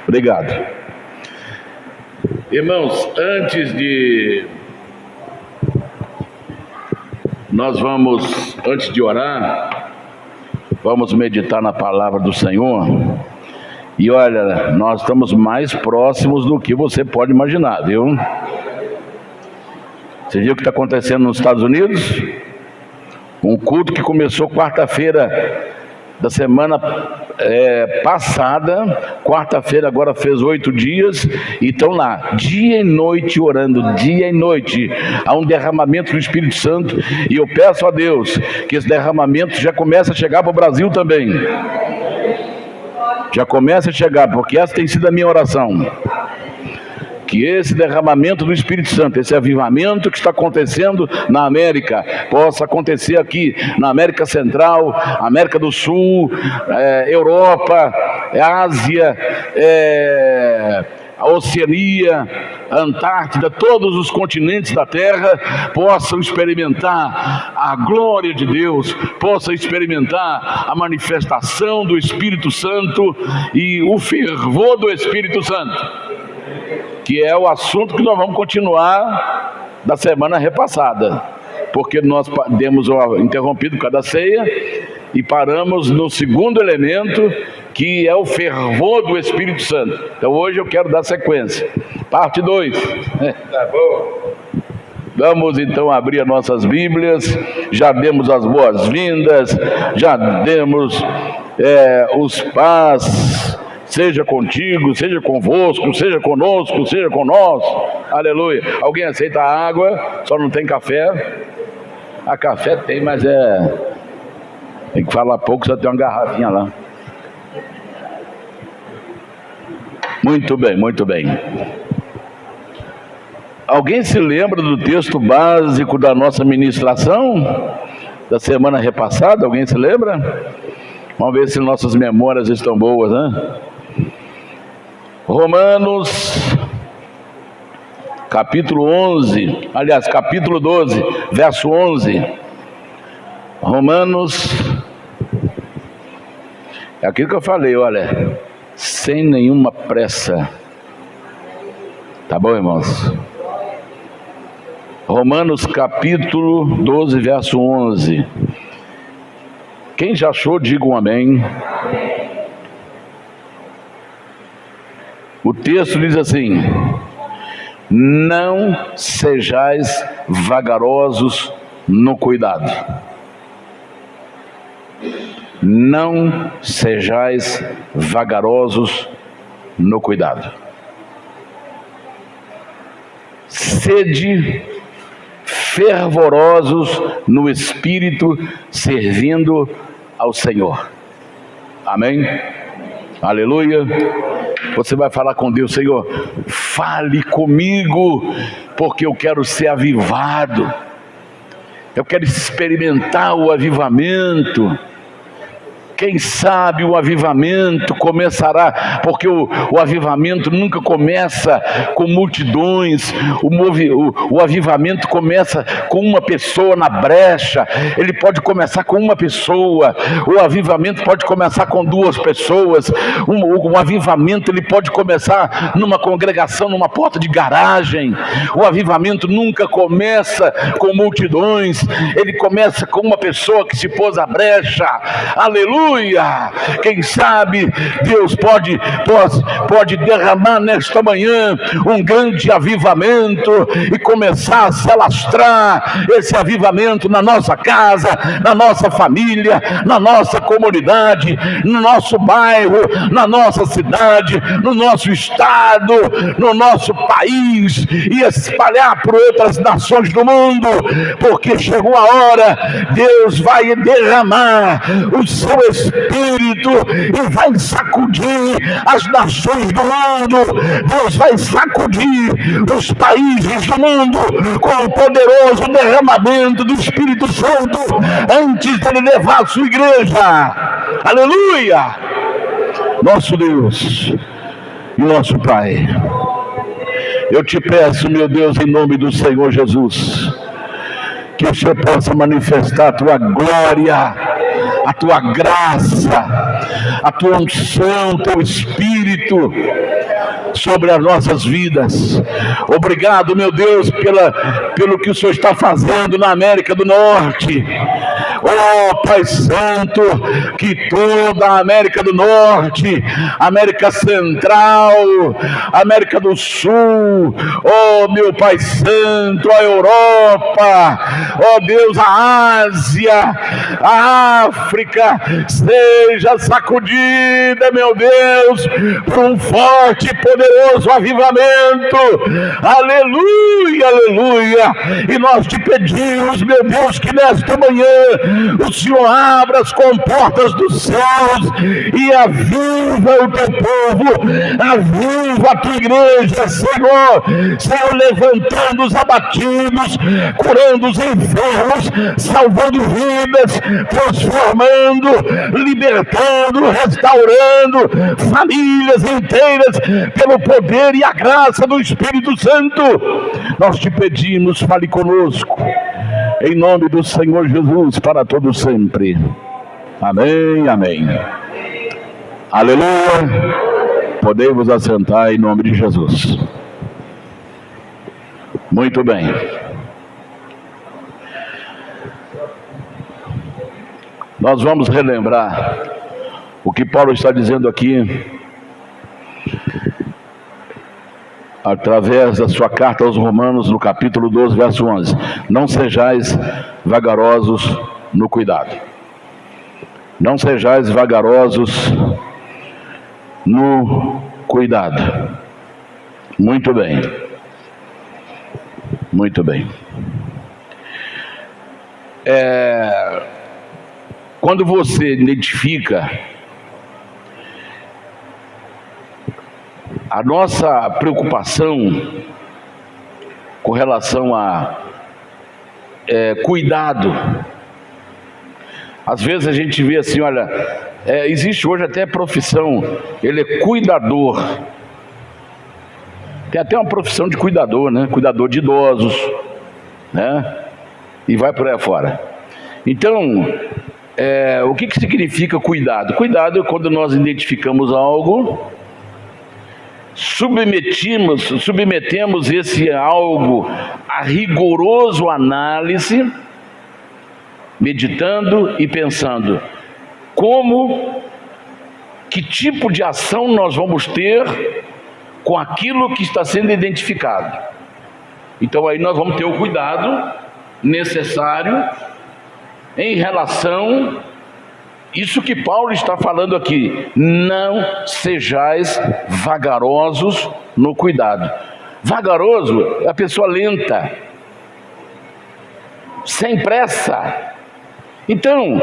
Obrigado. Irmãos, antes de orar, vamos meditar na palavra do Senhor. E olha, nós estamos mais próximos do que você pode imaginar, viu? Você viu o que está acontecendo nos Estados Unidos? Um culto que começou quarta-feira da semana passada, quarta-feira agora fez 8 dias, e estão lá, dia e noite orando, dia e noite. Há um derramamento do Espírito Santo, e eu peço a Deus que esse derramamento já comece a chegar para o Brasil também. Já comece a chegar, porque essa tem sido a minha oração. Que esse derramamento do Espírito Santo, esse avivamento que está acontecendo na América, possa acontecer aqui na América Central, América do Sul, Europa, Ásia, a Oceania, a Antártida, todos os continentes da Terra possam experimentar a glória de Deus, possam experimentar a manifestação do Espírito Santo e o fervor do Espírito Santo, que é o assunto que nós vamos continuar da semana repassada, porque nós demos interrompido cada ceia e paramos no segundo elemento, que é o fervor do Espírito Santo. Então hoje eu quero dar sequência, parte 2. Tá bom. Vamos então abrir as nossas Bíblias. Já demos as boas-vindas, já demos os paz. Seja contigo, seja convosco, seja conosco, seja conosco. Aleluia. Alguém aceita a água? Só não tem café? A café tem, mas tem que falar pouco, só tem uma garrafinha lá. Muito bem, muito bem. Alguém se lembra do texto básico da nossa ministração da semana repassada? Alguém se lembra? Vamos ver se nossas memórias estão boas, né? Romanos, capítulo 11, aliás, capítulo 12, verso 11. Romanos, é aquilo que eu falei, olha, sem nenhuma pressa. Tá bom, irmãos? Romanos, capítulo 12, verso 11. Quem já achou, diga um amém. O texto diz assim: não sejais vagarosos no cuidado. Não sejais vagarosos no cuidado. Sede fervorosos no Espírito, servindo ao Senhor. Amém? Aleluia. Você vai falar com Deus: Senhor, fale comigo, porque eu quero ser avivado, eu quero experimentar o avivamento. Quem sabe o avivamento começará, porque o avivamento nunca começa com multidões. O avivamento começa com uma pessoa na brecha. Ele pode começar com uma pessoa. O avivamento pode começar com 2 pessoas. O avivamento ele pode começar numa congregação, numa porta de garagem. O avivamento nunca começa com multidões. Ele começa com uma pessoa que se pôs à brecha. Aleluia! Quem sabe Deus pode derramar nesta manhã um grande avivamento e começar a se alastrar esse avivamento na nossa casa, na nossa família, na nossa comunidade, no nosso bairro, na nossa cidade, no nosso estado, no nosso país, e espalhar por outras nações do mundo, porque chegou a hora. Deus vai derramar o seu Espírito e vai sacudir as nações do mundo. Deus vai sacudir os países do mundo com o poderoso derramamento do Espírito Santo antes de ele levar a sua igreja. Aleluia! Nosso Deus e nosso Pai, eu te peço, meu Deus, em nome do Senhor Jesus, que o Senhor possa manifestar a tua glória a tua graça, a tua unção, teu Espírito sobre as nossas vidas. Obrigado, meu Deus, pelo que o Senhor está fazendo na América do Norte. Oh, Pai Santo, que toda a América do Norte, América Central, América do Sul, oh, meu Pai Santo, a Europa, oh Deus, a Ásia, a África, seja sacudida, meu Deus, por um forte e poderoso avivamento. Aleluia, aleluia. E nós te pedimos, meu Deus, que nesta manhã o Senhor abra as comportas dos céus e aviva o teu povo, aviva a tua igreja, Senhor, levantando os abatidos, curando os enfermos, salvando vidas, transformando, libertando, restaurando famílias inteiras pelo poder e a graça do Espírito Santo. Nós te pedimos, fale conosco, em nome do Senhor Jesus, para todo sempre. Amém, amém. Aleluia. Podemos assentar em nome de Jesus. Muito bem. Nós vamos relembrar o que Paulo está dizendo aqui, através da sua carta aos Romanos, no capítulo 12, verso 11. Não sejais vagarosos no cuidado. Não sejais vagarosos no cuidado. Muito bem. Muito bem. Quando você identifica a nossa preocupação com relação a cuidado, às vezes a gente vê assim, olha, existe hoje até profissão, ele é cuidador. Tem até uma profissão de cuidador, né? Cuidador de idosos, né? E vai por aí fora. Então, o que significa cuidado? Cuidado é quando nós identificamos algo, submetemos esse algo a rigoroso análise, meditando e pensando que tipo de ação nós vamos ter com aquilo que está sendo identificado. Então aí nós vamos ter o cuidado necessário em relação isso que Paulo está falando aqui. Não sejais vagarosos no cuidado. Vagaroso é a pessoa lenta, sem pressa. Então,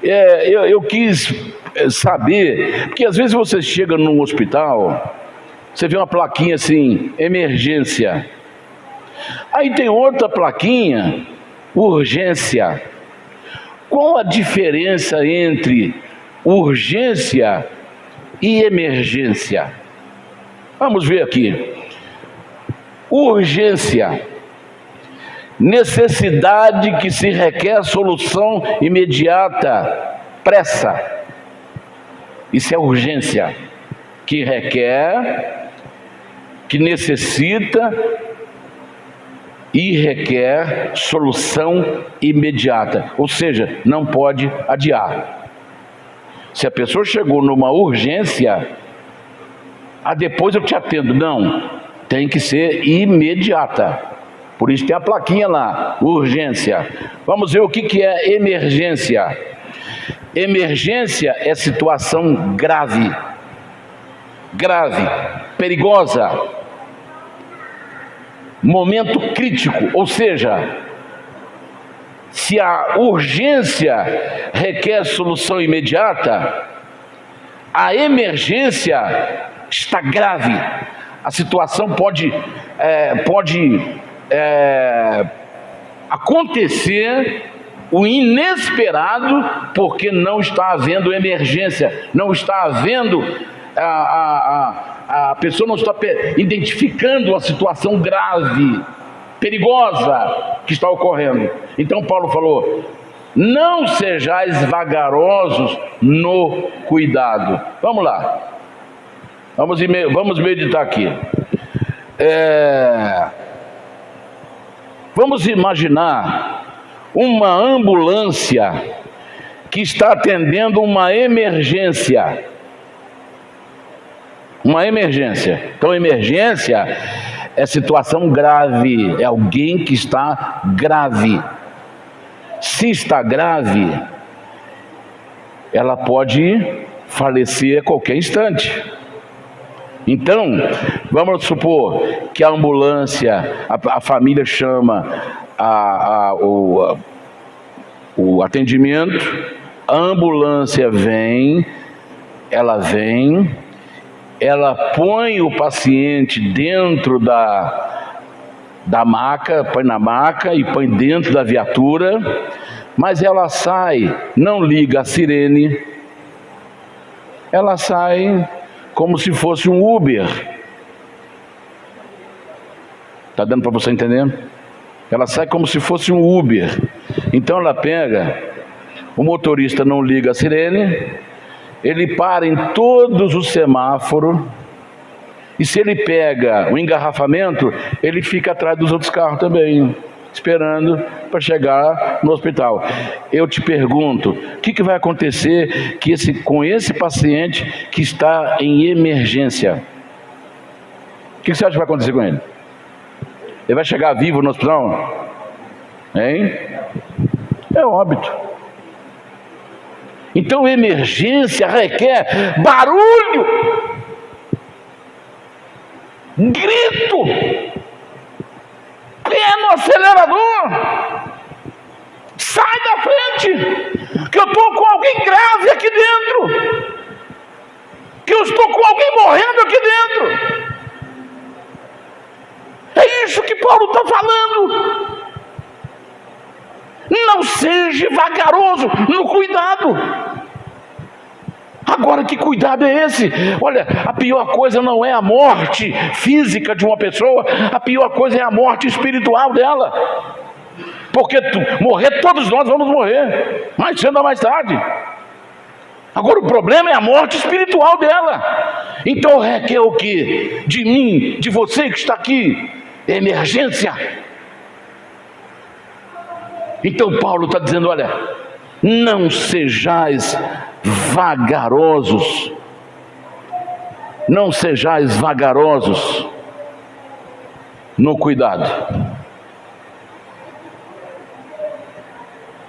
eu quis saber, porque às vezes você chega num hospital, você vê uma plaquinha assim, emergência. Aí tem outra plaquinha, urgência. Qual a diferença entre urgência e emergência? Vamos ver aqui. Urgência, necessidade que se requer solução imediata, pressa. Isso é urgência, que requer, que necessita e requer solução imediata, ou seja, não pode adiar. Se a pessoa chegou numa urgência, depois eu te atendo, não, tem que ser imediata. Por isso tem a plaquinha lá, urgência. Vamos ver o que é emergência. Emergência é situação grave, perigosa, momento crítico, ou seja, se a urgência requer solução imediata, a emergência está grave. A situação pode acontecer o inesperado, porque não está havendo emergência, não está havendo a pessoa não está identificando a situação grave, perigosa que está ocorrendo. Então Paulo falou: Não sejais vagarosos no cuidado. Vamos lá. Vamos meditar aqui. Vamos imaginar uma ambulância que está atendendo uma emergência. Uma emergência. Então, emergência é situação grave, é alguém que está grave. Se está grave, ela pode falecer a qualquer instante. Então, vamos supor que a ambulância, a família chama o atendimento, a ambulância vem, ela põe o paciente dentro da maca, põe na maca e põe dentro da viatura, mas ela sai, não liga a sirene, ela sai como se fosse um Uber. Está dando para você entender? Ela sai como se fosse um Uber. Então ela pega, o motorista não liga a sirene, ele para em todos os semáforos, e se ele pega o engarrafamento, ele fica atrás dos outros carros também, esperando para chegar no hospital. Eu te pergunto, o que vai acontecer com esse paciente que está em emergência? O que você acha que vai acontecer com ele? Ele vai chegar vivo no hospital? Hein? É óbito. Então emergência requer barulho, grito, pé no acelerador, sai da frente, que eu estou com alguém grave aqui dentro, que eu estou com alguém morrendo aqui dentro. É isso que Paulo está falando. Não seja vagaroso no cuidado. Agora, que cuidado é esse? Olha, a pior coisa não é a morte física de uma pessoa, a pior coisa é a morte espiritual dela. Porque morrer, todos nós vamos morrer, mais cedo ou mais tarde. Agora o problema é a morte espiritual dela. Então requer o quê? De mim, de você que está aqui? Emergência. Então Paulo está dizendo, olha, não sejais vagarosos, não sejais vagarosos no cuidado.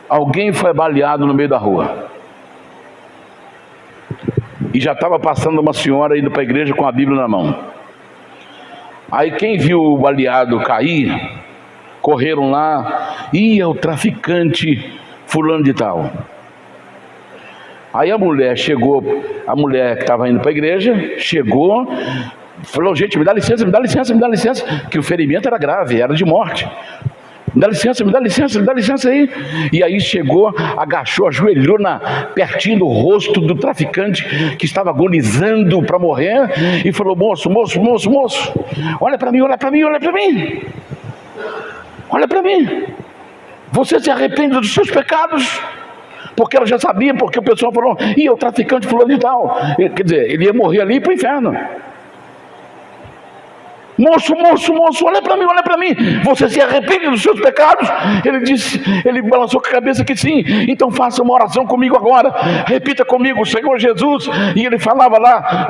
Alguém foi baleado no meio da rua, e já estava passando uma senhora indo para a igreja com a Bíblia na mão. Aí quem viu o baleado cair, correram lá, e é o traficante fulano de tal. Aí a mulher chegou, a mulher que estava indo para a igreja, chegou, falou, gente, me dá licença, que o ferimento era grave, era de morte. Me dá licença aí. E aí chegou, agachou, ajoelhou pertinho do rosto do traficante que estava agonizando para morrer, e falou, moço, olha para mim. Olha para mim, você se arrepende dos seus pecados? Porque ela já sabia, porque o pessoal falou, é o traficante fulano e tal. Quer dizer, ele ia morrer ali para o inferno. Moço, olha para mim, você se arrepende dos seus pecados? Ele balançou com a cabeça que sim. Então faça uma oração comigo agora, repita comigo, Senhor Jesus. E ele falava lá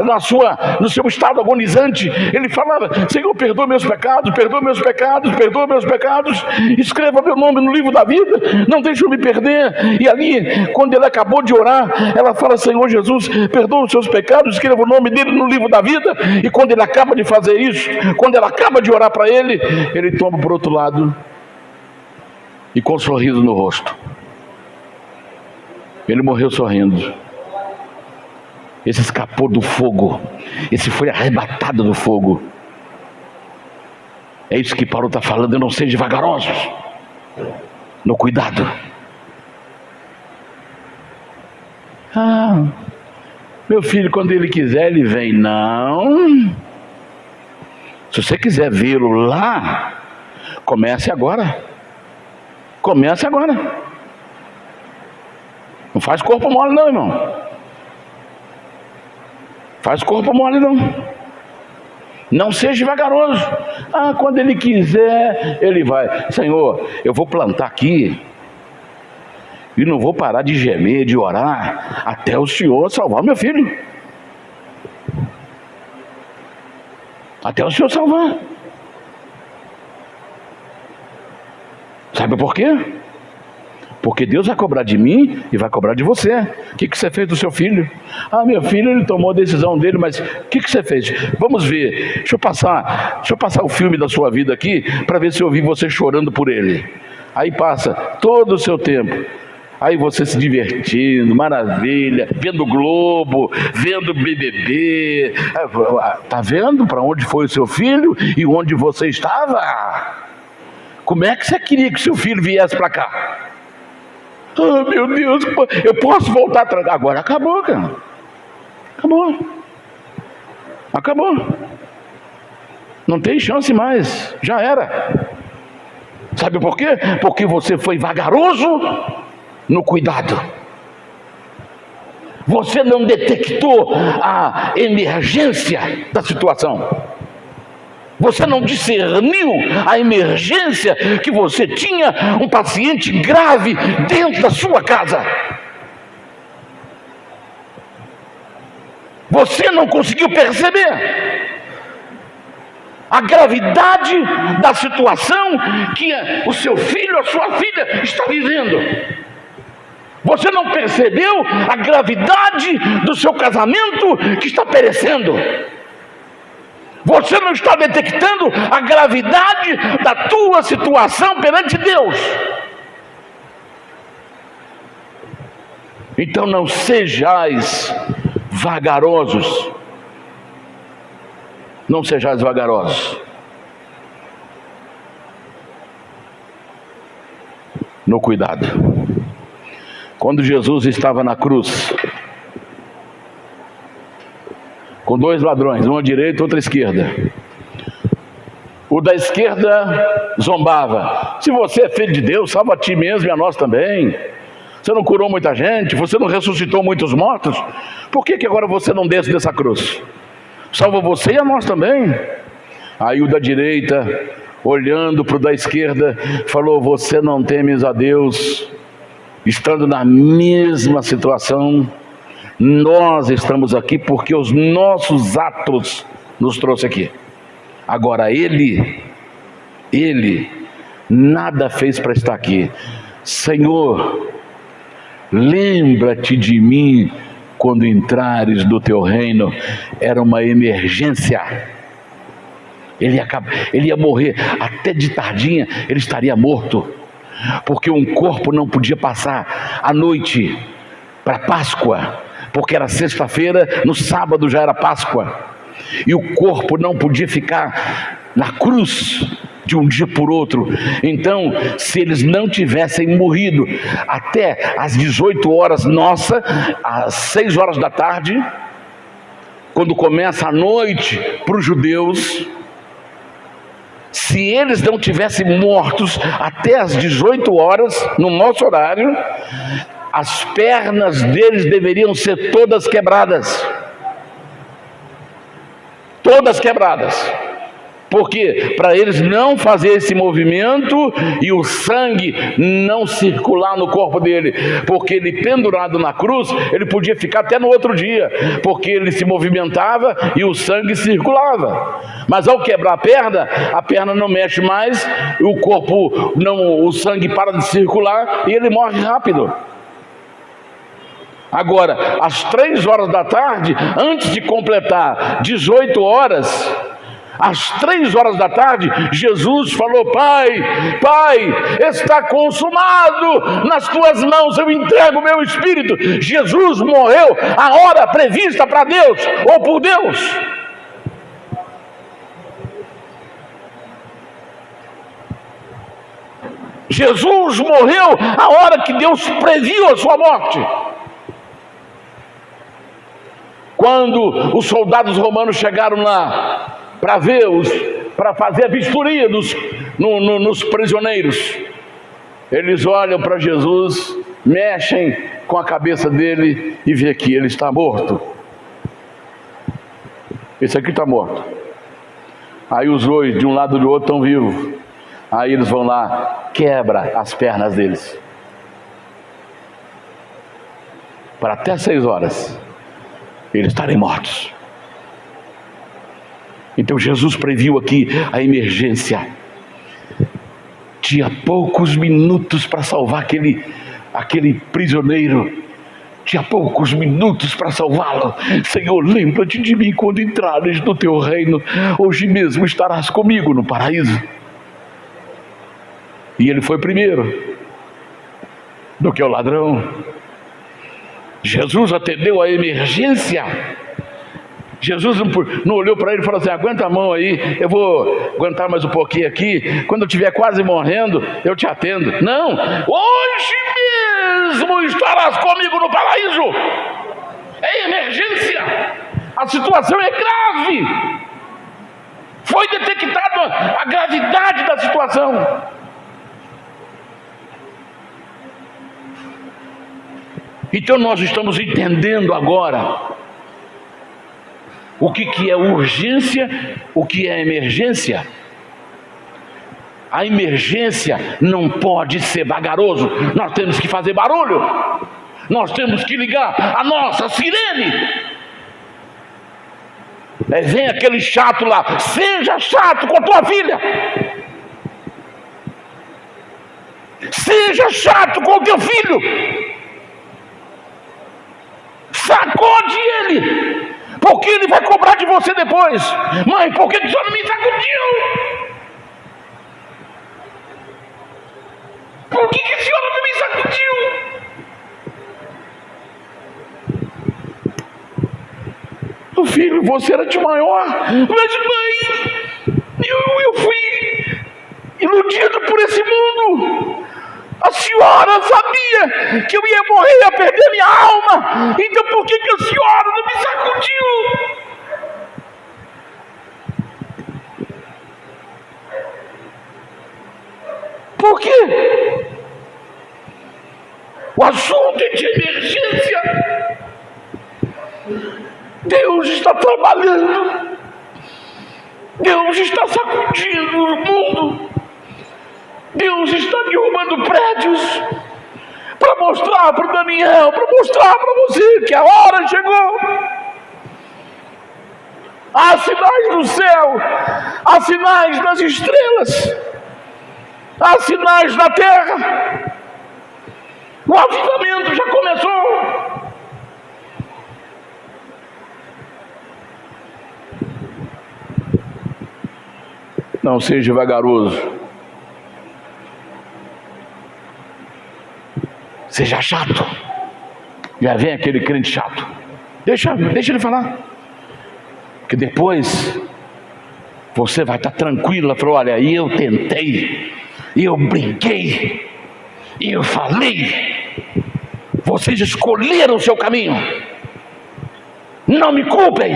no seu estado agonizante, ele falava, Senhor, perdoa meus pecados, escreva meu nome no livro da vida, não deixe eu me perder. E ali, quando ele acabou de orar, ela fala, Senhor Jesus, perdoa os seus pecados, escreva o nome dele no livro da vida. E quando ele acaba de fazer isso, quando ela acaba de orar para ele, ele toma por outro lado e com um sorriso no rosto. Ele morreu sorrindo. Esse escapou do fogo, esse foi arrebatado do fogo. É isso que Paulo está falando, não sejam vagarosos no cuidado. Meu filho, quando ele quiser, ele vem. Não. Se você quiser vê-lo lá, comece agora. Não faz corpo mole não, irmão. Faz corpo mole não. Não seja vagaroso. Quando ele quiser, ele vai. Senhor, eu vou plantar aqui e não vou parar de gemer, de orar, até o Senhor salvar meu filho. Até o Senhor salvar. Sabe por quê? Porque Deus vai cobrar de mim e vai cobrar de você. O que você fez do seu filho? Meu filho, ele tomou a decisão dele, mas o que você fez? Vamos ver. Deixa eu passar o filme da sua vida aqui, para ver se eu vi você chorando por ele. Aí passa todo o seu tempo. Aí você se divertindo, maravilha, vendo Globo, vendo BBB. Tá vendo para onde foi o seu filho e onde você estava? Como é que você queria que seu filho viesse para cá? Meu Deus, eu posso voltar atrás? Agora acabou, cara. Acabou. Não tem chance mais. Já era. Sabe por quê? Porque você foi vagaroso no cuidado. Você não detectou a emergência da situação. Você não discerniu a emergência que você tinha um paciente grave dentro da sua casa. Você não conseguiu perceber a gravidade da situação que o seu filho, a sua filha está vivendo. Você não percebeu a gravidade do seu casamento que está perecendo. Você não está detectando a gravidade da tua situação perante Deus. Então não sejais vagarosos. Não sejais vagarosos no cuidado. Quando Jesus estava na cruz, com dois ladrões, um à direita e outro à esquerda. O da esquerda zombava: se você é filho de Deus, salva a ti mesmo e a nós também. Você não curou muita gente, você não ressuscitou muitos mortos, por que agora você não desce dessa cruz? Salva você e a nós também. Aí o da direita, olhando para o da esquerda, falou: você não temes a Deus, estando na mesma situação. Nós estamos aqui porque os nossos atos nos trouxe aqui. Agora ele nada fez para estar aqui. Senhor, lembra-te de mim quando entrares do teu reino. Era uma emergência. Ele ia morrer. Até de tardinha ele estaria morto, porque um corpo não podia passar a noite para Páscoa, porque era sexta-feira, no sábado já era Páscoa, e o corpo não podia ficar na cruz de um dia por outro. Então, se eles não tivessem morrido até às 18 horas nossa, às 6 horas da tarde, quando começa a noite para os judeus, se eles não tivessem mortos até às 18 horas no nosso horário, as pernas deles deveriam ser todas quebradas. Todas quebradas. Porque para eles não fazer esse movimento e o sangue não circular no corpo dele, porque ele pendurado na cruz, ele podia ficar até no outro dia, porque ele se movimentava e o sangue circulava. Mas ao quebrar a perna não mexe mais, o corpo não, o sangue para de circular e ele morre rápido. Agora, às 3 horas da tarde, antes de completar 18 horas, às 3 horas da tarde, Jesus falou: Pai, está consumado, nas tuas mãos eu entrego o meu espírito. Jesus morreu a hora prevista para Deus, ou por Deus. Jesus morreu a hora que Deus previu a sua morte. Quando os soldados romanos chegaram lá para fazer a vistoria nos prisioneiros, eles olham para Jesus, mexem com a cabeça dele e vê que ele está morto. Esse aqui está morto. Aí os dois, de um lado e do outro, estão vivos. Aí eles vão lá, quebra as pernas deles. Para até 6 horas eles estarem mortos. Então Jesus previu aqui a emergência. Tinha poucos minutos para salvar aquele prisioneiro. Tinha poucos minutos para salvá-lo. Senhor, lembra-te de mim quando entrares no teu reino. Hoje mesmo estarás comigo no paraíso. E ele foi primeiro do que o ladrão. Jesus atendeu a emergência. Jesus não olhou para ele e falou assim: aguenta a mão aí, eu vou aguentar mais um pouquinho aqui, quando eu estiver quase morrendo eu te atendo. Não, hoje mesmo estarás comigo no paraíso. É emergência, a situação é grave. Foi detectada a gravidade da situação. Então nós estamos entendendo agora o que é urgência, o que é emergência. A emergência não pode ser vagaroso. Nós temos que fazer barulho. Nós temos que ligar a nossa sirene. Aí vem aquele chato lá: seja chato com a tua filha. Seja chato com o teu filho. Sacode ele, porque ele vai cobrar de você depois. Mãe, por que o senhor não me sacudiu? Por que a senhora não me sacudiu? Filho, você era de maior. Mas mãe, eu fui iludido por esse mundo. A senhora sabia que eu ia morrer, ia perder minha alma. Então por que a senhora não me sacudiu? Por quê? O assunto é de emergência. Deus está trabalhando. Deus está sacudindo o mundo. Deus está derrubando prédios para mostrar para o Daniel, para mostrar para você que a hora chegou. Há sinais no céu, há sinais nas estrelas, há sinais na terra. O avivamento já começou. Não seja vagaroso. Seja chato. Já vem aquele crente chato. Deixa ele falar. Porque depois você vai estar tranquilo. Ela falou: olha, eu tentei, eu brinquei, eu falei. Vocês escolheram o seu caminho. Não me culpem.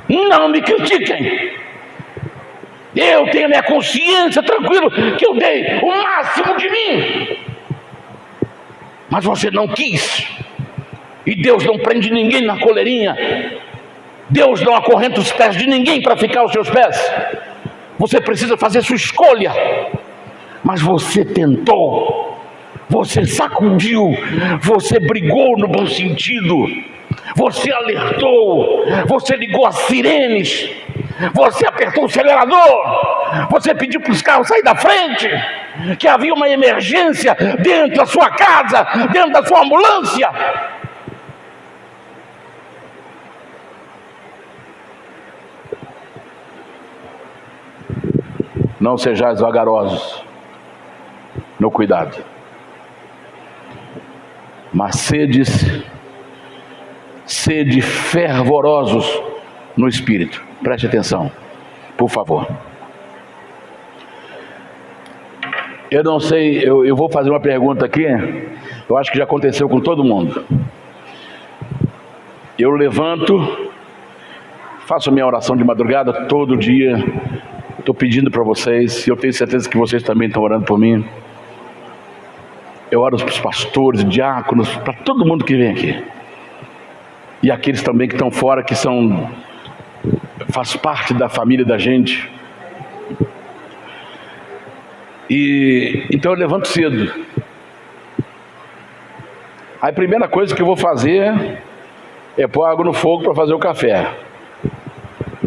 Não me critiquem. Eu tenho a minha consciência tranquilo que eu dei o máximo de mim. Mas você não quis. E Deus não prende ninguém na coleirinha. Deus não acorrenta os pés de ninguém para ficar aos seus pés. Você precisa fazer sua escolha. Mas você tentou. Você sacudiu. Você brigou no bom sentido. Você alertou. Você ligou as sirenes. Você apertou o acelerador. Você pediu para os carros saírem da frente, que havia uma emergência dentro da sua casa, dentro da sua ambulância. Não sejais vagarosos no cuidado, mas sede fervorosos no espírito. Preste atenção, por favor. Eu não sei, eu vou fazer uma pergunta aqui. Eu acho que já aconteceu com todo mundo. Eu levanto, faço minha oração de madrugada todo dia. Estou pedindo para vocês, e eu tenho certeza que vocês também estão orando por mim. Eu oro para os pastores, diáconos, para todo mundo que vem aqui. E aqueles também que estão fora, que faz parte da família da gente. E então eu levanto cedo. A primeira coisa que eu vou fazer é pôr água no fogo para fazer o café.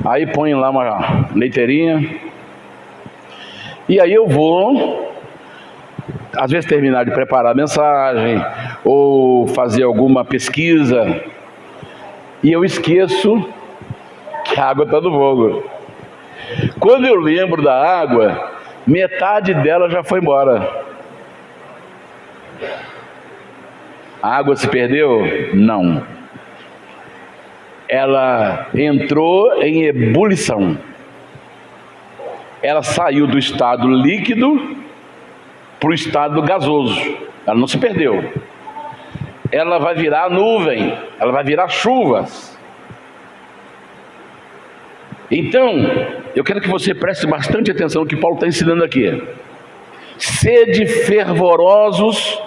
Aí põe lá uma leiteirinha. E aí eu vou, às vezes, terminar de preparar a mensagem ou fazer alguma pesquisa, e eu esqueço que a água está no fogo. Quando eu lembro da água, metade dela já foi embora. A água se perdeu? Não. Ela entrou em ebulição. Ela saiu do estado líquido para o estado gasoso. Ela não se perdeu. Ela vai virar nuvem, ela vai virar chuvas. Então, eu quero que você preste bastante atenção no que Paulo está ensinando aqui. Sede fervorosos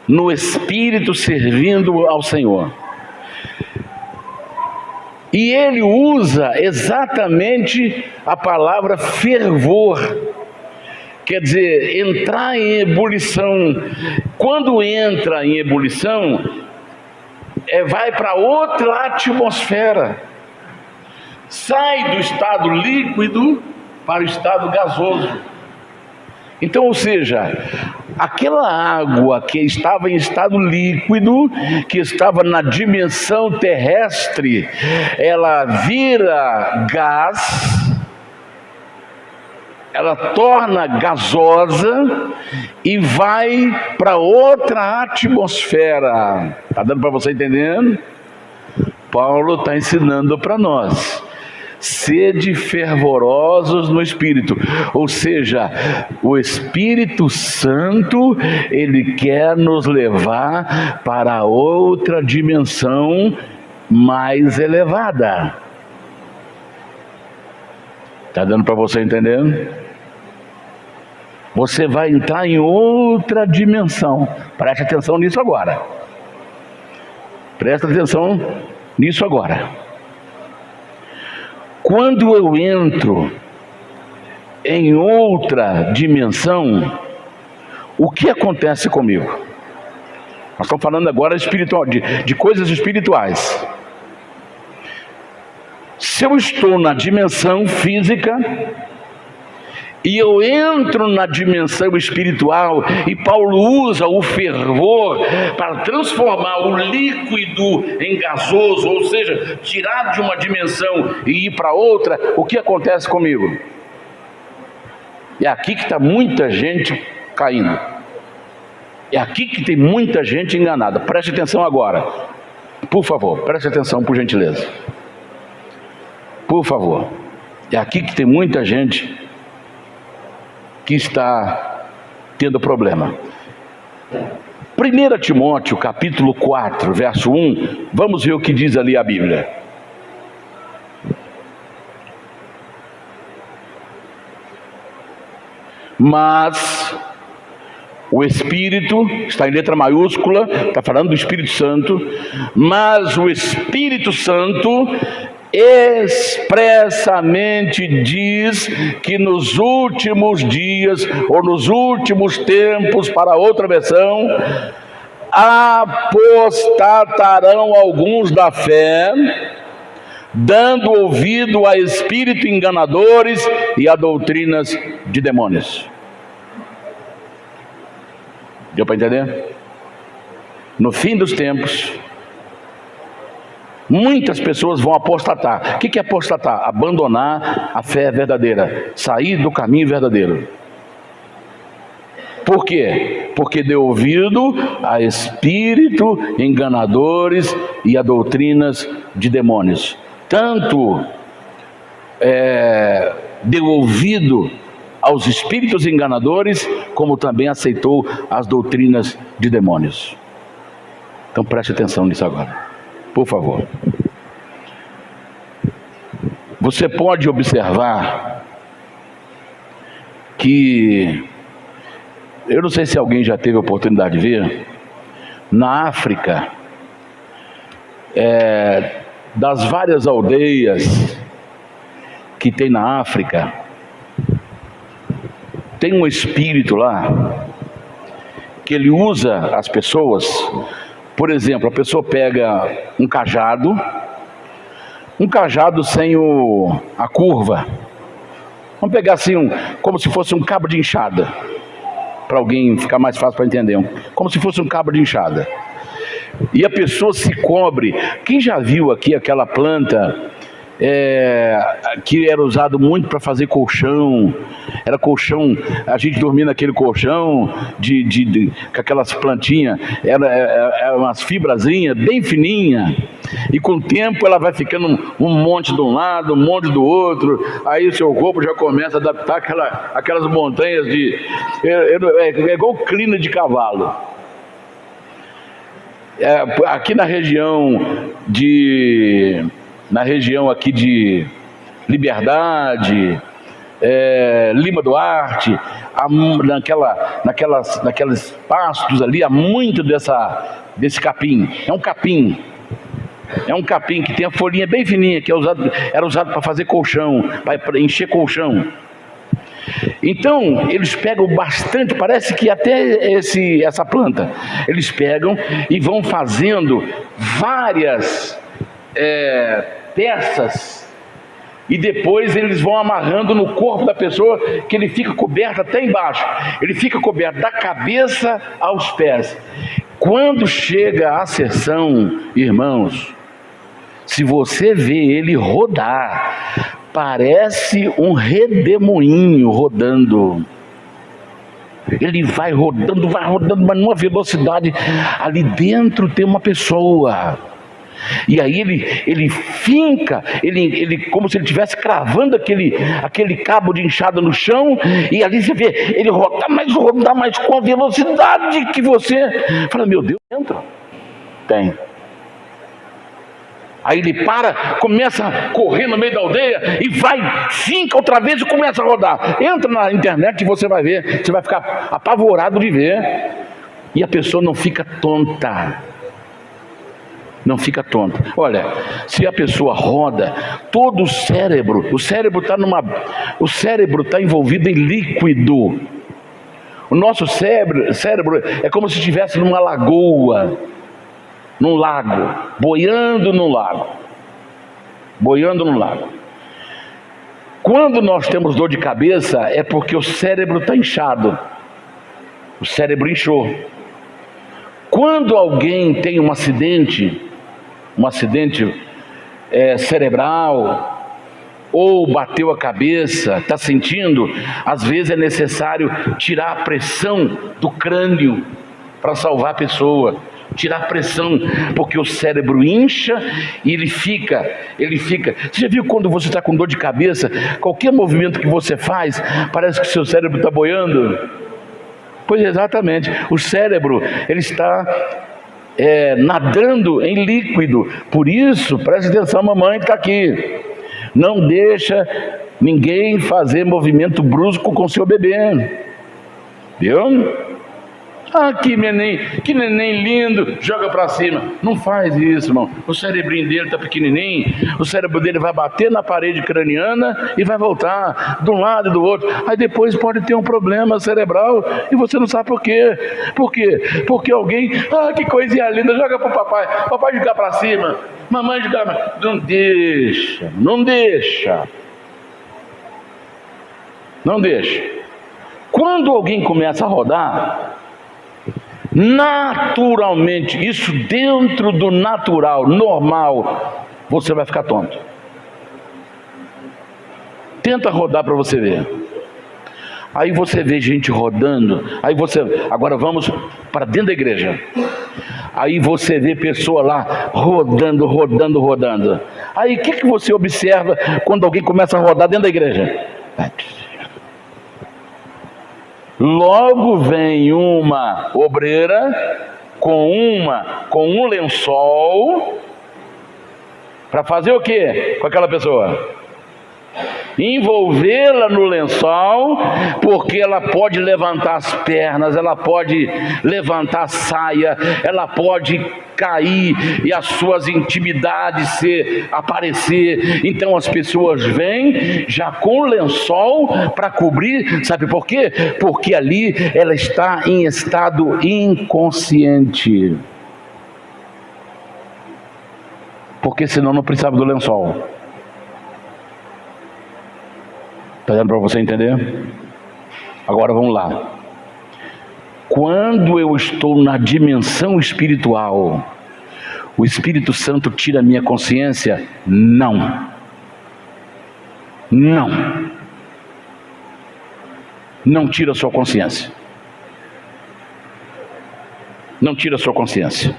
no Espírito, servindo ao Senhor. E ele usa exatamente a palavra fervor, quer dizer, entrar em ebulição. Quando entra em ebulição, vai para outra atmosfera, sai do estado líquido para o estado gasoso. Então, ou seja, aquela água que estava em estado líquido, que estava na dimensão terrestre, ela vira gás, ela torna gasosa e vai para outra atmosfera. Está dando para você entendendo? Paulo está ensinando para nós. Sede fervorosos no Espírito, ou seja, o Espírito Santo, ele quer nos levar para outra dimensão mais elevada. Está dando para você entender? Você vai entrar em outra dimensão. Preste atenção nisso agora. Presta atenção nisso agora. Quando eu entro em outra dimensão, o que acontece comigo? Nós estamos falando agora de coisas espirituais. Se eu estou na dimensão física e eu entro na dimensão espiritual, e Paulo usa o fervor para transformar o líquido em gasoso, ou seja, tirar de uma dimensão e ir para outra, o que acontece comigo? É aqui que está muita gente caindo. É aqui que tem muita gente enganada. Preste atenção agora. Por favor, preste atenção, por gentileza. Por favor. É aqui que tem muita gente que está tendo problema. 1 Timóteo capítulo 4, verso 1, vamos ver o que diz ali a Bíblia. Mas o Espírito, está em letra maiúscula, está falando do Espírito Santo, mas o Espírito Santo expressamente diz que nos últimos dias, ou nos últimos tempos, para outra versão, apostatarão alguns da fé, dando ouvido a espíritos enganadores e a doutrinas de demônios. Deu para entender? No fim dos tempos, muitas pessoas vão apostatar. O que é apostatar? Abandonar a fé verdadeira, sair do caminho verdadeiro. Por quê? Porque deu ouvido a espíritos enganadores e a doutrinas de demônios. Tanto deu ouvido aos espíritos enganadores, como também aceitou as doutrinas de demônios. Então preste atenção nisso agora, por favor. Você pode observar que Eu não sei se alguém já teve a oportunidade de ver, na África, das várias aldeias que tem na África, tem um espírito lá, que ele usa as pessoas. Por exemplo, a pessoa pega um cajado sem a curva. Vamos pegar assim, como se fosse um cabo de enxada, para alguém ficar mais fácil para entender. Como se fosse um cabo de enxada. E a pessoa se cobre. Quem já viu aqui aquela planta que era usado muito para fazer colchão? Era colchão, a gente dormia naquele colchão com aquelas plantinhas, era umas fibrazinhas bem fininhas, e com o tempo ela vai ficando um monte de um lado, um monte do outro, aí o seu corpo já começa a adaptar aquelas montanhas é igual crina de cavalo. Aqui na região aqui de Liberdade, Lima Duarte, naquelas pastos ali, há muito desse capim. É um capim que tem a folhinha bem fininha, que era usado para fazer colchão, para encher colchão. Então eles pegam bastante, parece que até essa planta eles pegam e vão fazendo várias peças, e depois eles vão amarrando no corpo da pessoa, que ele fica coberto até embaixo, ele fica coberto da cabeça aos pés. Quando chega a sessão, irmãos, se você vê ele rodar, parece um redemoinho rodando. Ele vai rodando, mas numa velocidade. Ali dentro tem uma pessoa. E aí ele finca, ele como se ele estivesse cravando aquele cabo de enxada no chão, e ali você vê ele rodar mais com a velocidade que você fala, meu Deus, entra. Tem. Aí ele para, começa a correr no meio da aldeia e vai, finca outra vez e começa a rodar. Entra na internet e você vai ver, você vai ficar apavorado de ver. E a pessoa não fica tonta. Não fica tonta. Olha, se a pessoa roda, todo o cérebro está envolvido em líquido. O nosso cérebro é como se estivesse numa lagoa, num lago, boiando no lago. Quando nós temos dor de cabeça, é porque o cérebro está inchado. O cérebro inchou. Quando alguém tem um acidente cerebral, ou bateu a cabeça, está sentindo, às vezes é necessário tirar a pressão do crânio para salvar a pessoa. Tirar a pressão, porque o cérebro incha e ele fica. Você já viu quando você está com dor de cabeça, qualquer movimento que você faz, parece que o seu cérebro está boiando? Pois exatamente, o cérebro ele está nadando em líquido. Por isso, preste atenção, mamãe está aqui, não deixa ninguém fazer movimento brusco com seu bebê, viu? Ah, que neném lindo, joga para cima. Não faz isso, irmão. O cerebrinho dele está pequenininho, o cérebro dele vai bater na parede craniana e vai voltar de um lado e do outro. Aí depois pode ter um problema cerebral e você não sabe por quê. Por quê? Porque alguém, que coisinha linda, joga para o papai jogar para cima, mamãe jogar para... Não deixa. Quando alguém começa a rodar, naturalmente, isso dentro do natural, normal, você vai ficar tonto. Tenta rodar para você ver. Aí você vê gente rodando. Agora vamos para dentro da igreja. Aí você vê pessoa lá rodando. Aí o que você observa quando alguém começa a rodar dentro da igreja? Logo vem uma obreira com um lençol para fazer o quê com aquela pessoa? envolvê-la no lençol, porque ela pode levantar as pernas, ela pode levantar a saia, ela pode cair e as suas intimidades aparecer. Então as pessoas vêm já com lençol para cobrir. Sabe por quê? Porque ali ela está em estado inconsciente, porque senão não precisava do lençol. Está dando para você entender? Agora vamos lá. Quando eu estou na dimensão espiritual, o Espírito Santo tira a minha consciência? Não. Não. Não tira a sua consciência. Não tira a sua consciência.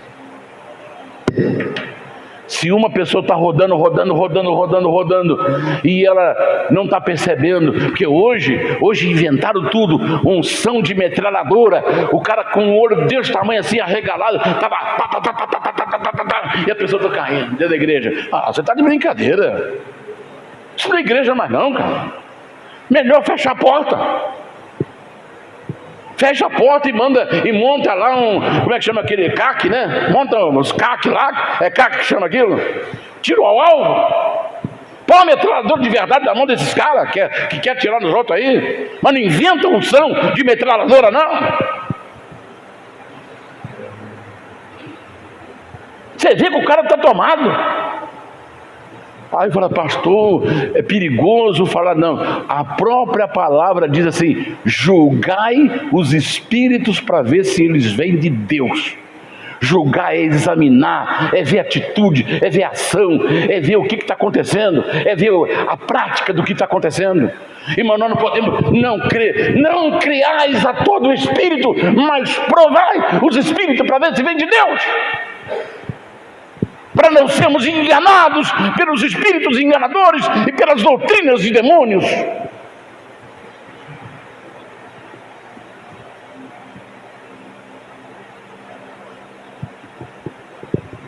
Se uma pessoa está rodando, e ela não está percebendo, porque hoje inventaram tudo, unção de metralhadora, o cara com o olho desse tamanho assim, arregalado, e a pessoa está caindo dentro da igreja. Você está de brincadeira. Isso não é igreja mais não, cara. Melhor fechar a porta. Fecha a porta e monta lá como é que chama aquele CAC, né? Monta uns CAC lá, é CAC que chama aquilo? Tiro ao alvo. Põe metralhador de verdade na mão desses caras que quer tirar nos outros aí. Mas não inventa unção de metralhadora, não. Você vê que o cara está tomado. Aí fala, pastor, é perigoso falar. Não, a própria palavra diz assim: julgai os espíritos para ver se eles vêm de Deus. Julgar é examinar, é ver atitude, é ver ação, é ver o que está acontecendo, é ver a prática do que está acontecendo. Irmão, nós não podemos não crer. Não criais a todo espírito, mas provai os espíritos para ver se vem de Deus, para não sermos enganados pelos espíritos enganadores e pelas doutrinas de demônios.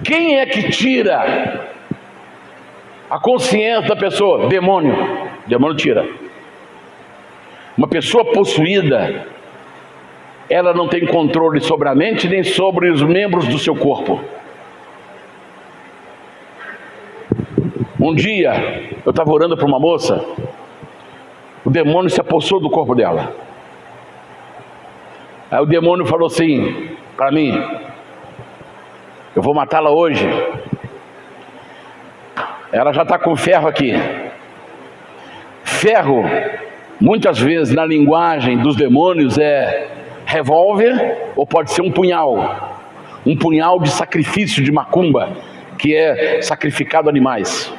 Quem é que tira a consciência da pessoa? Demônio. Demônio tira. Uma pessoa possuída, ela não tem controle sobre a mente nem sobre os membros do seu corpo. Um dia, eu estava orando para uma moça, o demônio se apossou do corpo dela. Aí o demônio falou assim para mim: eu vou matá-la hoje. Ela já está com ferro aqui. Ferro, muitas vezes na linguagem dos demônios, é revólver ou pode ser um punhal. Um punhal de sacrifício de macumba, que é sacrificado animais.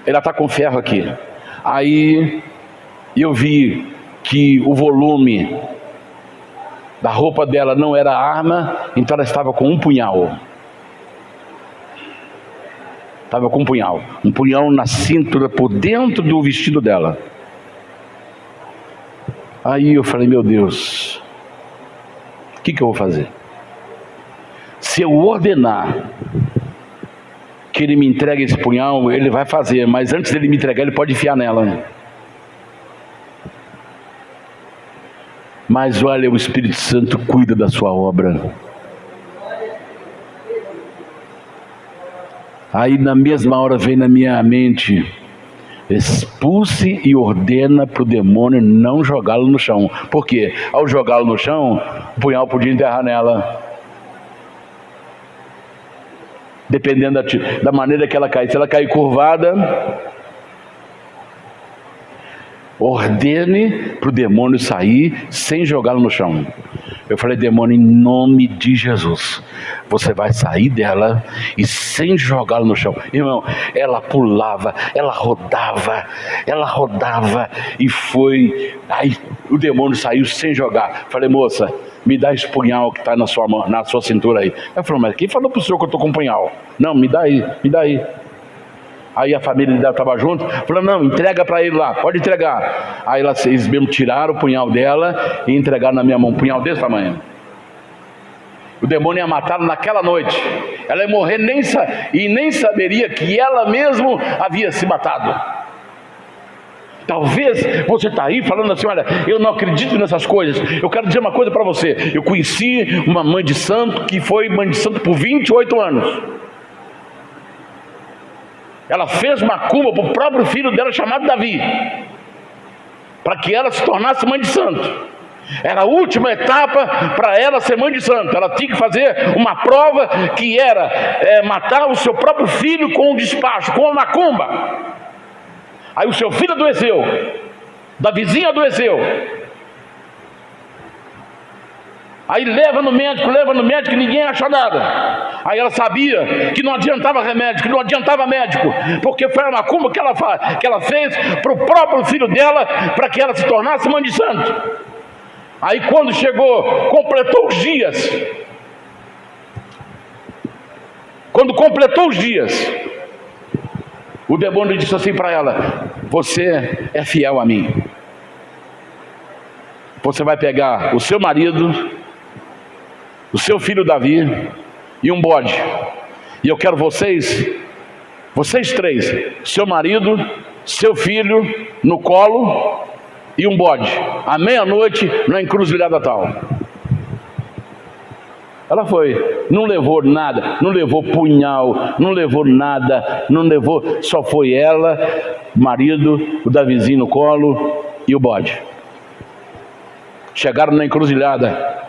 Ela está com ferro aqui. Aí eu vi que o volume da roupa dela não era arma, então ela estava com um punhal. Estava com um punhal na cintura, por dentro do vestido dela. Aí eu falei: meu Deus, o que eu vou fazer? Se eu ordenar que ele me entregue esse punhal, ele vai fazer, mas antes dele me entregar, ele pode enfiar nela. Mas olha, o Espírito Santo cuida da sua obra. Aí na mesma hora vem na minha mente: expulse e ordena para o demônio não jogá-lo no chão. Por quê? Ao jogá-lo no chão, o punhal podia enterrar nela. Dependendo da maneira que ela cai. Se ela cair curvada, ordene para o demônio sair sem jogá-lo no chão. Eu falei: demônio, em nome de Jesus, você vai sair dela e sem jogá-lo no chão. Irmão, ela pulava, ela rodava e foi. Aí o demônio saiu sem jogar. Falei: moça, me dá esse punhal que está na sua mão, na sua cintura aí. Ela falou: mas quem falou para o senhor que eu estou com um punhal? Não, me dá aí. Aí a família dela estava junto, falou: não, entrega para ele lá, pode entregar. Aí eles mesmo tiraram o punhal dela e entregaram na minha mão, um punhal desse tamanho. O demônio ia matá-la naquela noite. Ela ia morrer e nem saberia que ela mesmo havia se matado. Talvez você está aí falando assim: olha, eu não acredito nessas coisas. Eu quero dizer uma coisa para você. Eu conheci uma mãe de santo que foi mãe de santo por 28 anos. Ela fez macumba para o próprio filho dela, chamado Davi, para que ela se tornasse mãe de santo. Era a última etapa para ela ser mãe de santo. Ela tinha que fazer uma prova que era matar o seu próprio filho com um despacho, com uma macumba. Aí o seu filho adoeceu, Davizinho adoeceu. Aí leva no médico e ninguém acha nada. Aí ela sabia que não adiantava remédio, que não adiantava médico, porque foi a macumba que ela fez para o próprio filho dela, para que ela se tornasse mãe de santo. Aí quando chegou, completou os dias. Quando completou os dias, o demônio disse assim para ela: você é fiel a mim. Você vai pegar o seu marido, o seu filho Davi e um bode. E eu quero vocês três, seu marido, seu filho no colo e um bode, à meia-noite na encruzilhada tal. Ela foi, não levou nada, não levou punhal, não levou nada, só foi ela, o marido, o Davizinho no colo e o bode. Chegaram na encruzilhada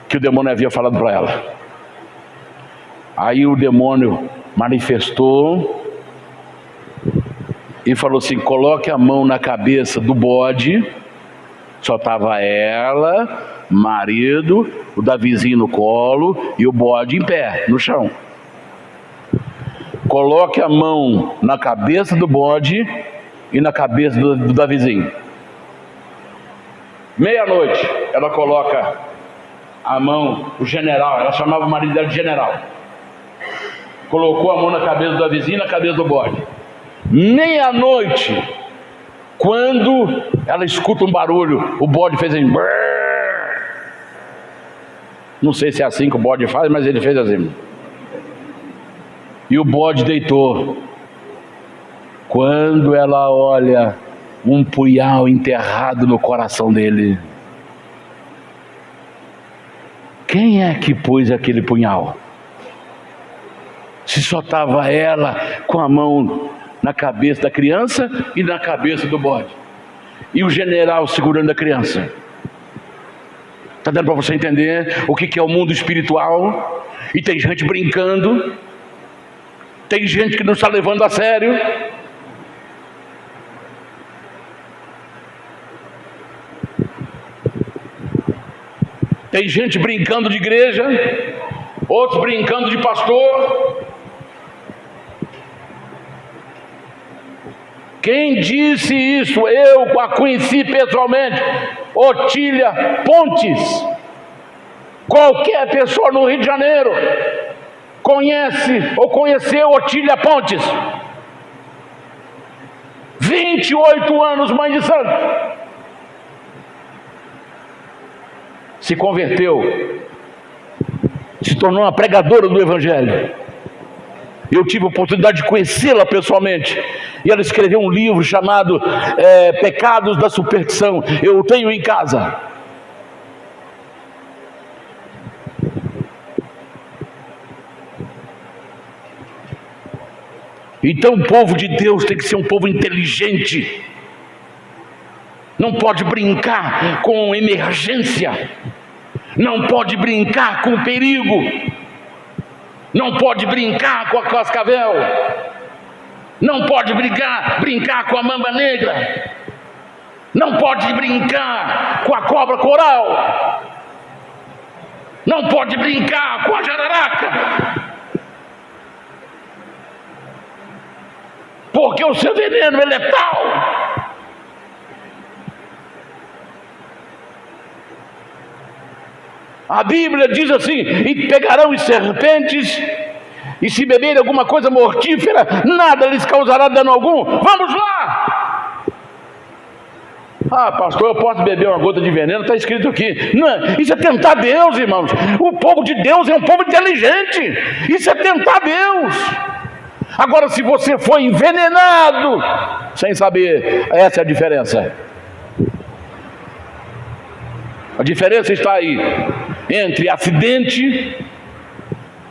que o demônio havia falado para ela. Aí o demônio manifestou e falou assim: coloque a mão na cabeça do bode. Só estava ela, marido, o Davizinho no colo e o bode em pé, no chão. Coloque a mão na cabeça do bode e na cabeça do Davizinho. Meia-noite, ela coloca a mão, o general, ela chamava o marido dela de general. Colocou a mão na cabeça do Davizinho e na cabeça do bode. Meia-noite, quando ela escuta um barulho, o bode fez assim. Não sei se é assim que o bode faz, mas ele fez assim. E o bode deitou. Quando ela olha, um punhal enterrado no coração dele. Quem é que pôs aquele punhal? Se só estava ela com a mão na cabeça da criança e na cabeça do bode. E o general segurando a criança. Está dando para você entender o que é o mundo espiritual? E tem gente brincando. Tem gente que não está levando a sério. Tem gente brincando de igreja, outros brincando de pastor. Quem disse isso? Eu a conheci pessoalmente, Otília Pontes. Qualquer pessoa no Rio de Janeiro conhece ou conheceu Otília Pontes. 28 anos, mãe de santo. Se converteu, se tornou uma pregadora do Evangelho. Eu tive a oportunidade de conhecê-la pessoalmente, e ela escreveu um livro chamado Pecados da Superstição. Eu o tenho em casa. Então o povo de Deus tem que ser um povo inteligente. Não pode brincar com emergência, não pode brincar com perigo, não pode brincar com a cascavel, não pode brincar com a mamba negra, não pode brincar com a cobra coral, não pode brincar com a jararaca, porque o seu veneno é letal. A Bíblia diz assim: e pegarão as serpentes, e se beberem alguma coisa mortífera, nada lhes causará dano algum. Vamos lá! Ah, pastor, eu posso beber uma gota de veneno? Está escrito aqui. Não, isso é tentar Deus, irmãos. O povo de Deus é um povo inteligente. Isso é tentar Deus. Agora, se você foi envenenado sem saber, essa é a diferença. A diferença está aí entre acidente,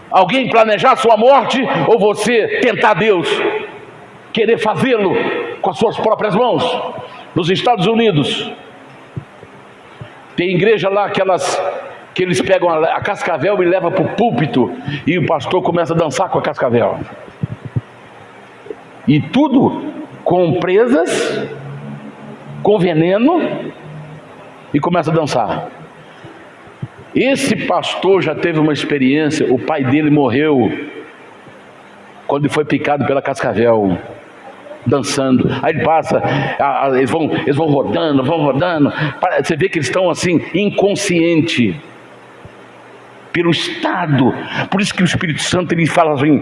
alguém planejar sua morte, ou você tentar Deus, querer fazê-lo com as suas próprias mãos. Nos Estados Unidos tem igreja lá que eles pegam a cascavel e levam para o púlpito, e o pastor começa a dançar com a cascavel, e tudo com presas, com veneno, e começa a dançar. Esse pastor já teve uma experiência. O pai dele morreu quando ele foi picado pela cascavel, dançando. Aí ele passa, eles vão rodando. Você vê que eles estão assim, inconsciente, pelo estado. Por isso que o Espírito Santo ele fala assim,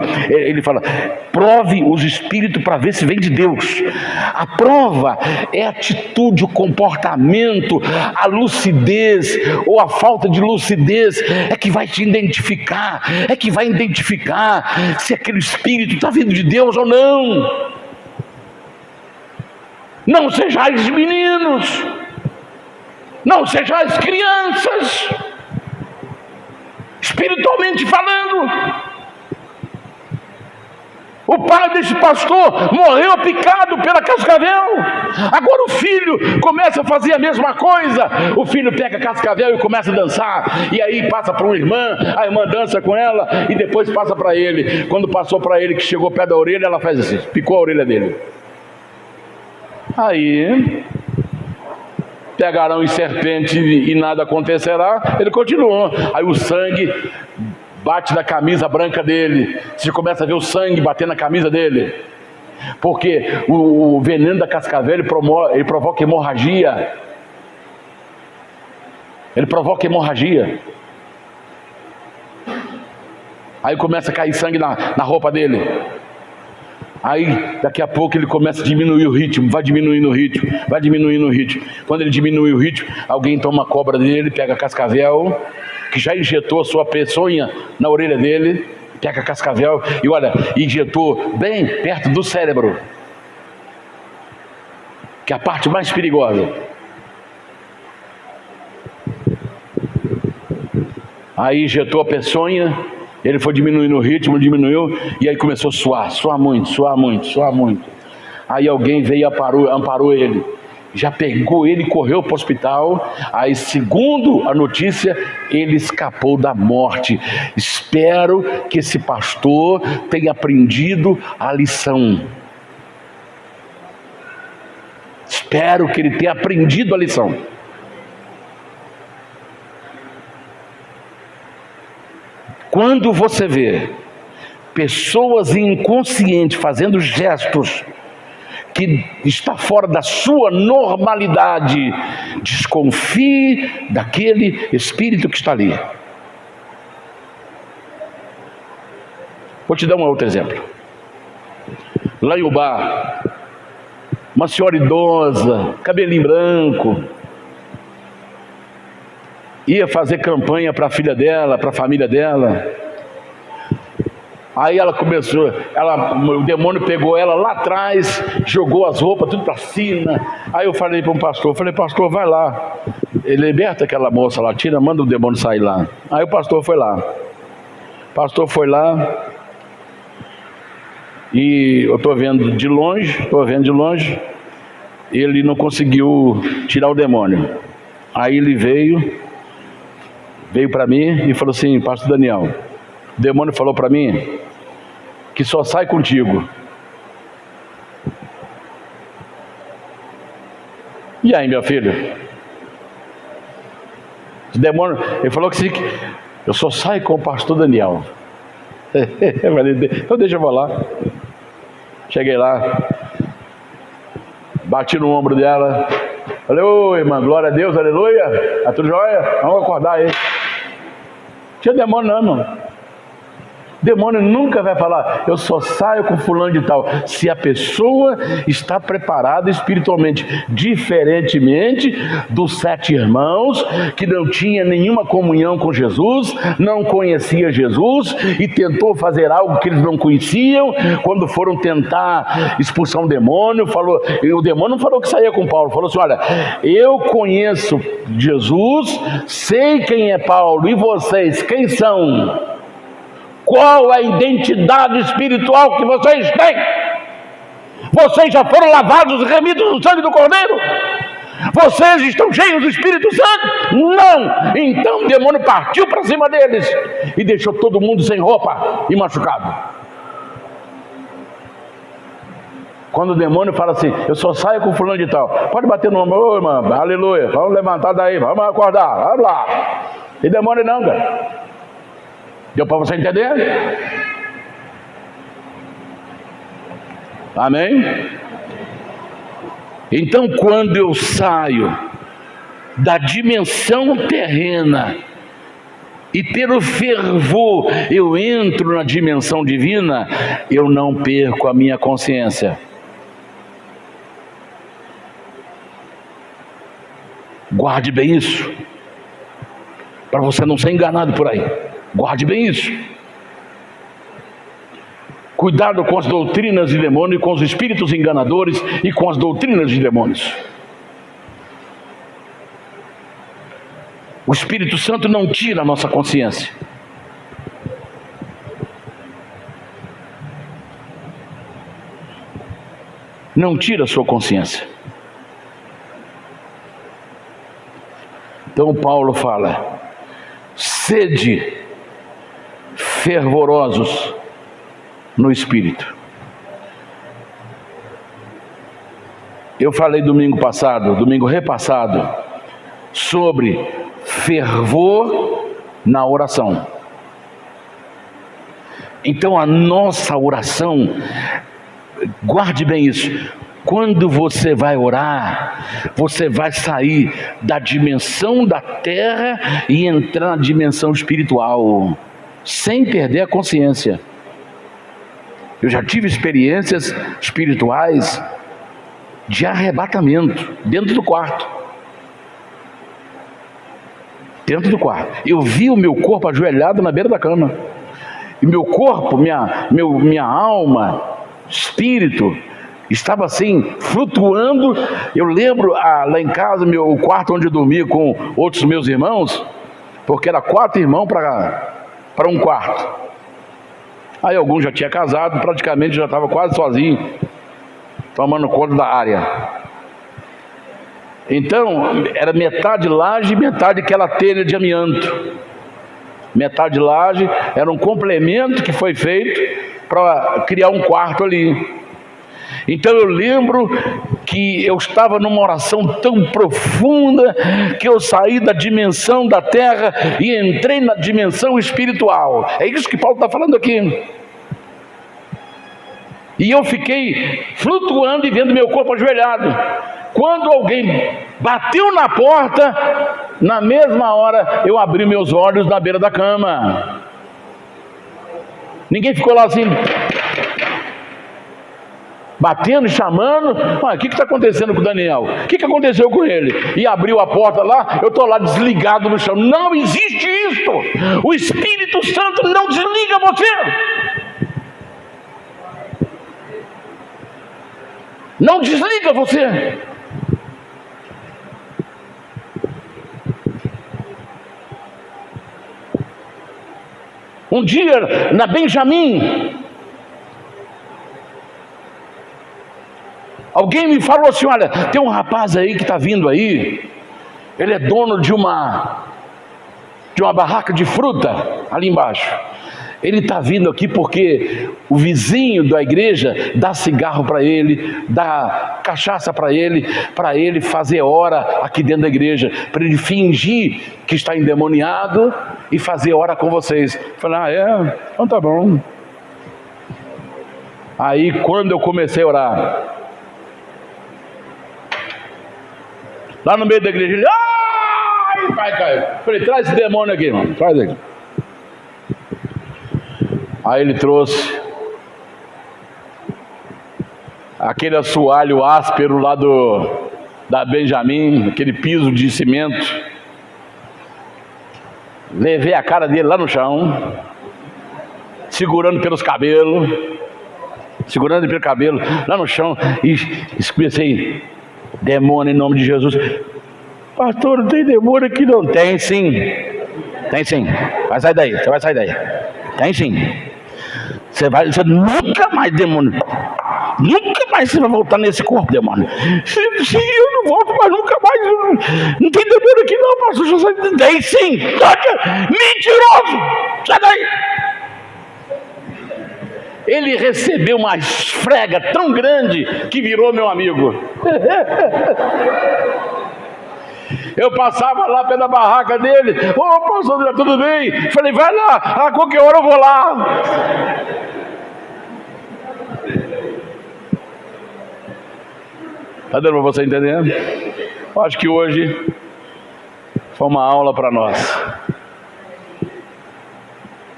prove os espíritos para ver se vem de Deus. A prova é a atitude, o comportamento, a lucidez ou a falta de lucidez é que vai te identificar, se aquele espírito está vindo de Deus ou não. Não sejais meninos, não sejais crianças, espiritualmente falando. O pai desse pastor morreu picado pela cascavel. Agora o filho começa a fazer a mesma coisa. O filho pega a cascavel e começa a dançar, e aí passa para uma irmã, a irmã dança com ela, e depois passa para ele. Quando passou para ele, que chegou perto da orelha, ela faz assim, picou a orelha dele. Aí pegarão em serpente e nada acontecerá. Ele continuou. Aí o sangue bate na camisa branca dele. Você começa a ver o sangue bater na camisa dele, porque o veneno da cascavel ele provoca hemorragia. Aí começa a cair sangue na roupa dele. Aí daqui a pouco ele começa a diminuir o ritmo, vai diminuindo o ritmo. Quando ele diminui o ritmo, alguém toma a cobra dele, pega a cascavel, que já injetou a sua peçonha na orelha dele, pega a cascavel e olha, injetou bem perto do cérebro, que é a parte mais perigosa. Aí injetou a peçonha, ele foi diminuindo o ritmo, diminuiu, e aí começou a suar muito. Aí alguém veio e amparou ele, já pegou ele e correu para o hospital. Aí, segundo a notícia, ele escapou da morte. Espero que esse pastor tenha aprendido a lição. Espero que ele tenha aprendido a lição. Quando você vê pessoas inconscientes fazendo gestos que está fora da sua normalidade, desconfie daquele espírito que está ali. Vou te dar um outro exemplo. Lá em Ubá, uma senhora idosa, cabelinho branco, ia fazer campanha para a filha dela, para a família dela. Aí ela começou, o demônio pegou ela lá atrás, jogou as roupas tudo para cima. Aí eu falei para um pastor, pastor, vai lá, liberta aquela moça lá, manda o demônio sair lá. Aí o pastor foi lá. E eu estou vendo de longe, ele não conseguiu tirar o demônio. Aí ele veio para mim e falou assim: pastor Daniel, o demônio falou para mim que só sai contigo. E aí, meu filho? O demônio, ele falou que eu só saio com o pastor Daniel. Eu falei, então deixa eu falar. Cheguei lá, bati no ombro dela, falei: ô irmã, glória a Deus, aleluia, tá tudo jóia? Vamos acordar aí. Não tinha demônio não, irmão. Demônio nunca vai falar, eu só saio com fulano de tal, se a pessoa está preparada espiritualmente, diferentemente dos 7 irmãos, que não tinha nenhuma comunhão com Jesus, não conhecia Jesus, e tentou fazer algo que eles não conheciam. Quando foram tentar expulsar um demônio, e o demônio não falou que saía com Paulo, falou assim, olha, eu conheço Jesus, sei quem é Paulo, e vocês, quem são? Qual a identidade espiritual que vocês têm? Vocês já foram lavados e remidos no sangue do Cordeiro? Vocês estão cheios do Espírito Santo? Não! Então o demônio partiu para cima deles e deixou todo mundo sem roupa e machucado. Quando o demônio fala assim, eu só saio com fulano de tal, pode bater no ombro, ô irmão, aleluia, vamos levantar daí, vamos acordar, vamos lá. E demônio não, cara. Deu para você entender? Amém? Então, quando eu saio da dimensão terrena e pelo fervor eu entro na dimensão divina, eu não perco a minha consciência. Guarde bem isso, para você não ser enganado por aí. Guarde bem isso. Cuidado com as doutrinas de demônio, com os espíritos enganadores e com as doutrinas de demônios. O Espírito Santo não tira a nossa consciência. Não tira a sua consciência. Então Paulo fala, sede fervorosos no Espírito. Eu falei domingo repassado, sobre fervor na oração. Então a nossa oração, guarde bem isso, quando você vai orar, você vai sair da dimensão da terra e entrar na dimensão espiritual, sem perder a consciência. Eu já tive experiências espirituais de arrebatamento dentro do quarto. Eu vi o meu corpo ajoelhado na beira da cama. E meu corpo, minha alma, espírito, estava assim, flutuando. Eu lembro lá em casa, o quarto onde eu dormia com outros meus irmãos, porque era 4 irmãos para um quarto. Aí alguns já tinha casado, praticamente já estava quase sozinho, tomando conta da área. Então, era metade laje e metade aquela telha de amianto. Metade laje era um complemento que foi feito para criar um quarto ali. Então eu lembro que eu estava numa oração tão profunda que eu saí da dimensão da terra e entrei na dimensão espiritual. É isso que Paulo está falando aqui. E eu fiquei flutuando e vendo meu corpo ajoelhado. Quando alguém bateu na porta, na mesma hora eu abri meus olhos na beira da cama. Ninguém ficou lá assim, batendo, chamando. O que está acontecendo com o Daniel? O que aconteceu com ele? E abriu a porta lá, eu estou lá desligado no chão. Não existe isso. O Espírito Santo não desliga você. Não desliga você. Um dia, na Benjamin, alguém me falou assim, olha, tem um rapaz aí que está vindo aí, ele é dono de uma barraca de fruta ali embaixo. Ele está vindo aqui porque o vizinho da igreja dá cigarro para ele, dá cachaça para ele fazer hora aqui dentro da igreja, para ele fingir que está endemoniado e fazer hora com vocês. Eu falei, então tá bom. Aí quando eu comecei a orar, lá no meio da igreja, ele, ai, pai, caiu. Falei, traz esse demônio aqui, irmão, traz aqui. Aí ele trouxe aquele assoalho áspero lá da Benjamin, aquele piso de cimento. Levei a cara dele lá no chão, segurando pelos cabelos, lá no chão, e comecei: demônio, em nome de Jesus. Pastor, não tem demônio aqui não? Tem sim, vai sair daí, você vai sair daí. Tem sim. Você nunca mais, demônio, nunca mais você vai voltar nesse corpo, demônio. Se eu não volto mais nunca mais, não tem demônio aqui não, pastor. Tem sim. Mentiroso, sai daí. Ele recebeu uma esfrega tão grande que virou meu amigo. Eu passava lá pela barraca dele: ô pastor, tudo bem? Falei: vai lá, a qualquer hora eu vou lá. Está dando para você entender? Eu acho que hoje foi uma aula para nós,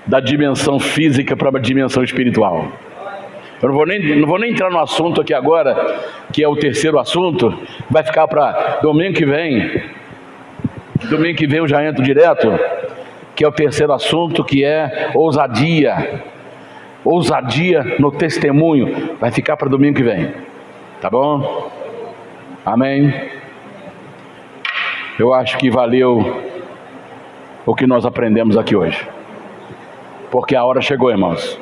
da dimensão física para a dimensão espiritual. Eu não vou nem entrar no assunto aqui agora, que é o terceiro assunto, vai ficar para domingo que vem. Domingo que vem eu já entro direto, que é o terceiro assunto, que é ousadia. Ousadia no testemunho, vai ficar para domingo que vem, tá bom? Amém? Eu acho que valeu o que nós aprendemos aqui hoje, porque a hora chegou, irmãos.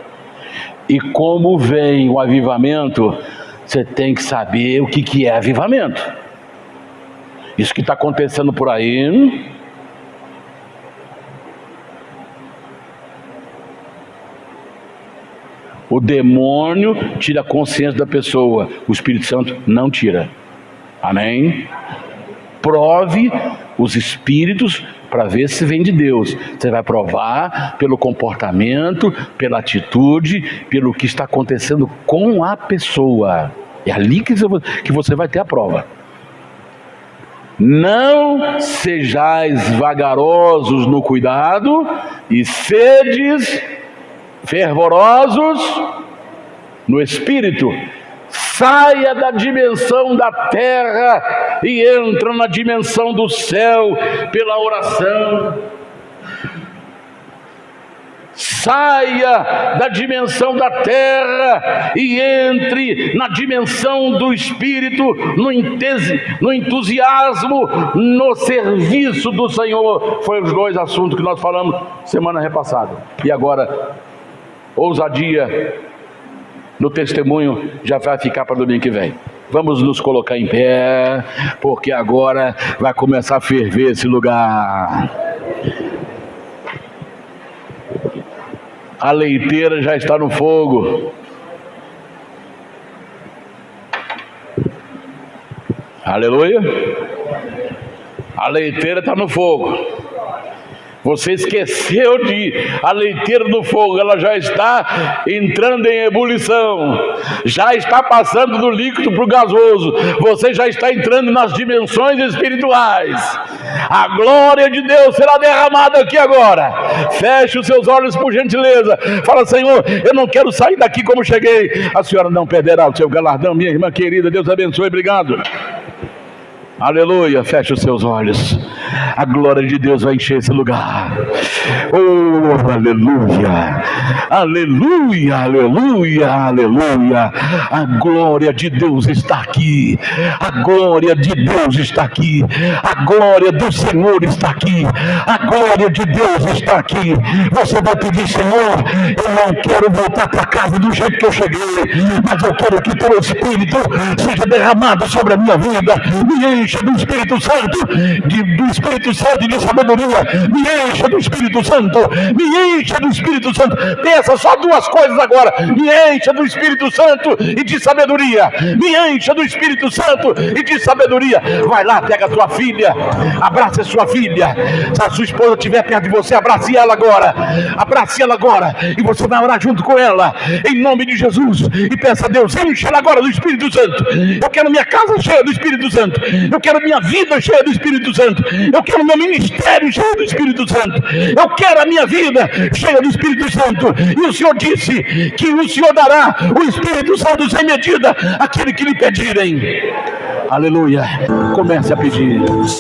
E como vem o avivamento, você tem que saber o que é avivamento. Isso que está acontecendo por aí, o demônio tira a consciência da pessoa, o Espírito Santo não tira. Amém? Prove os espíritos para ver se vem de Deus. Você vai provar pelo comportamento, pela atitude, pelo que está acontecendo com a pessoa. É ali que você vai ter a prova. Não sejais vagarosos no cuidado, e sedes fervorosos no espírito. Saia da dimensão da terra e entra na dimensão do céu pela oração. Saia da dimensão da terra e entre na dimensão do Espírito, no entusiasmo, no serviço do Senhor. Foi os dois assuntos que nós falamos semana repassada. E agora, ousadia no testemunho já vai ficar para domingo que vem. Vamos nos colocar em pé, porque agora vai começar a ferver esse lugar. A leiteira já está no fogo. Aleluia. A leiteira está no fogo. Você esqueceu a leiteira do fogo, ela já está entrando em ebulição, já está passando do líquido para o gasoso, você já está entrando nas dimensões espirituais. A glória de Deus será derramada aqui agora. Feche os seus olhos por gentileza. Fala: Senhor, eu não quero sair daqui como cheguei. A senhora não perderá o seu galardão, minha irmã querida. Deus abençoe, obrigado. Aleluia, feche os seus olhos. A glória de Deus vai encher esse lugar. Oh, aleluia, aleluia, aleluia, aleluia. A glória de Deus está aqui. A glória de Deus está aqui. A glória do Senhor está aqui. A glória de Deus está aqui. Você vai pedir: Senhor, eu não quero voltar para casa do jeito que eu cheguei, mas eu quero que teu Espírito seja derramado sobre a minha vida. Me encha do Espírito Santo, do Espírito Santo e de sabedoria. Me encha do Espírito Santo, me encha do Espírito Santo. Pensa só duas coisas agora: me encha do Espírito Santo e de sabedoria. Me encha do Espírito Santo e de sabedoria. Vai lá, pega a sua filha, abraça a sua filha. Se a sua esposa estiver perto de você, abrace ela agora. Abrace ela agora e você vai orar junto com ela, em nome de Jesus. E peça a Deus: enche ela agora do Espírito Santo. Eu quero minha casa cheia do Espírito Santo. Eu quero minha vida cheia do Espírito Santo. Eu quero meu ministério cheio do Espírito Santo. Eu quero a minha vida cheia do Espírito Santo. E o Senhor disse que o Senhor dará o Espírito Santo sem medida àquele que lhe pedirem. Aleluia. Comece a pedir.